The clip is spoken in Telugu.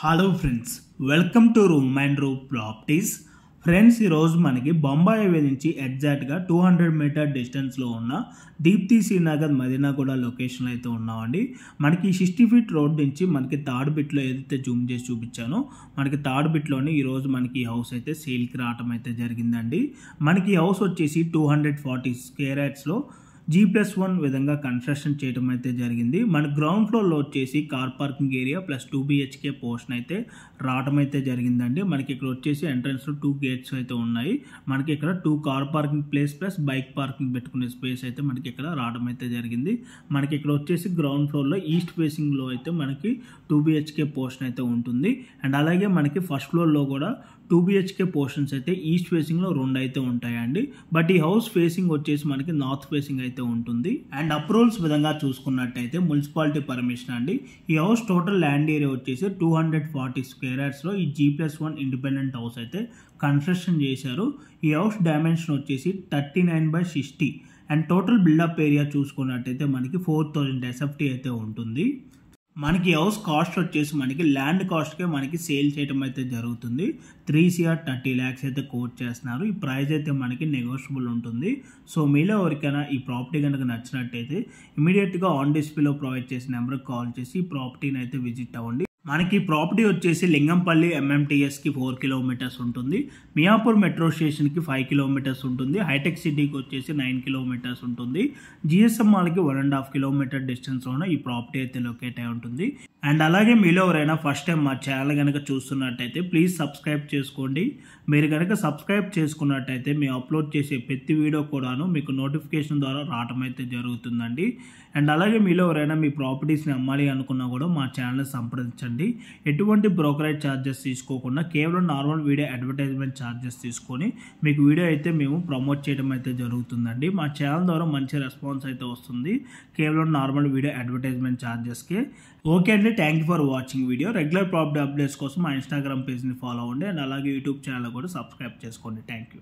Hello friends, welcome to room and room properties. Friends, ఈరోజు మనకి బొంబాయి హైవే నుంచి ఎగ్జాక్ట్గా 200 మీటర్ డిస్టెన్స్లో ఉన్న దీప్తి శ్రీనగర్ మదీనాగూడ లొకేషన్లో అయితే ఉన్నామండి. మనకి 60 ఫీట్ రోడ్ నుంచి మనకి థర్డ్ బిట్లో ఏదైతే జూమ్ చేసి చూపించానో మనకి థర్డ్ బిట్లోనే ఈరోజు మనకి ఈ హౌస్ అయితే సేల్కి రావటం అయితే జరిగిందండి. మనకి ఈ హౌస్ వచ్చేసి 240 స్క్వేర్ యార్డ్స్లో G+1 విధంగా కన్స్ట్రక్షన్ చేయడం అయితే జరిగింది. మన గ్రౌండ్ ఫ్లోర్లో వచ్చేసి car parking area plus 2 BHK portion అయితే రావడం అయితే జరిగిందండి. మనకి ఇక్కడ వచ్చేసి ఎంట్రన్స్లో 2 గేట్స్ అయితే ఉన్నాయి. మనకి ఇక్కడ 2 car parking place plus bike parking పెట్టుకునే స్పేస్ అయితే మనకి ఇక్కడ రావడం అయితే జరిగింది. మనకి ఇక్కడ వచ్చేసి గ్రౌండ్ ఫ్లోర్లో ఈస్ట్ ఫేసింగ్లో అయితే మనకి 2 BHK పోర్షన్ అయితే ఉంటుంది. అండ్ అలాగే మనకి ఫస్ట్ ఫ్లోర్లో కూడా 2 BHK పోర్షన్స్ అయితే ఈస్ట్ ఫేసింగ్లో 2 అయితే ఉంటాయండి. బట్ ఈ హౌస్ ఫేసింగ్ వచ్చేసి మనకి నార్త్ ఫేసింగ్ అయితే ఉంటుంది. అండ్ అప్రూవల్స్ విధంగా చూసుకున్నట్టయితే మున్సిపాలిటీ పర్మిషన్ అండి. ఈ హౌస్ టోటల్ ల్యాండ్ ఏరియా వచ్చేసి 240 స్క్వేర్ యార్డ్స్లో ఈ G+1 ఇండిపెండెంట్ హౌస్ అయితే కన్స్ట్రక్షన్ చేశారు. ఈ హౌస్ డైమెన్షన్ వచ్చేసి 39/60 అండ్ టోటల్ బిల్డప్ ఏరియా చూసుకున్నట్టయితే మనకి 4000 SFT అయితే ఉంటుంది. మనకి హౌస్ కాస్ట్ వచ్చేసి మనకి ల్యాండ్ కాస్ట్కే మనకి సేల్ చేయడం అయితే జరుగుతుంది. 3 CR 30 lakhs అయితే కోట్ చేస్తున్నారు. ఈ ప్రైస్ అయితే మనకి నెగోషియబుల్ ఉంటుంది. సో మీలో ఎవరికైనా ఈ ప్రాపర్టీ కనుక నచ్చినట్టయితే ఇమీడియట్గా ఆన్ డిస్ప్లేలో ప్రొవైడ్ చేసిన నెంబర్కి కాల్ చేసి ఈ ప్రాపర్టీని అయితే విజిట్ అవ్వండి. మనకి ప్రాపర్టీ వచ్చేసి లింగంపల్లి MMTSకి 4 కిలోమీటర్స్ ఉంటుంది. మియాపూర్ మెట్రో స్టేషన్కి 5 కిలోమీటర్స్ ఉంటుంది. హైటెక్ సిటీకి వచ్చేసి 9 కిలోమీటర్స్ ఉంటుంది. GSM మాల్కి 1.5 కిలోమీటర్ డిస్టెన్స్లోనే ఈ ప్రాపర్టీ అయితే లొకేట్ అయి ఉంటుంది. అండ్ అలాగే మీలో ఎవరైనా ఫస్ట్ టైం మా ఛానల్ కనుక చూస్తున్నట్టయితే ప్లీజ్ సబ్స్క్రైబ్ చేసుకోండి. మీరు కనుక సబ్స్క్రైబ్ చేసుకున్నట్టయితే మేము అప్లోడ్ చేసే ప్రతి వీడియో కూడాను మీకు నోటిఫికేషన్ ద్వారా రావడం అయితే జరుగుతుందండి. అండ్ అలాగే మీలో ఎవరైనా మీ ప్రాపర్టీస్ని అమ్మాలి అనుకున్నా కూడా మా ఛానల్ సంప్రదించండి. ఎటువంటి బ్రోకరేజ్ ఛార్జెస్ తీసుకోకుండా కేవలం నార్మల్ వీడియో అడ్వర్టైజ్మెంట్ ఛార్జెస్ తీసుకొని మీకు వీడియో అయితే మేము ప్రమోట్ చేయడం అయితే జరుగుతుందండి. మా ఛానల్ ద్వారా మంచి రెస్పాన్స్ అయితే వస్తుంది కేవలం నార్మల్ వీడియో అడ్వర్టైజ్మెంట్ ఛార్జెస్కే. ఓకే అండి, thank you for watching video. Regular property updates కోసం మా ఇన్స్టాగ్రామ్ పేజ్ని ఫాలో అవ్వండి. అండ్ అలాగే యూట్యూబ్ ఛానల్ కూడా సబ్స్క్రైబ్ చేసుకోండి. Thank you.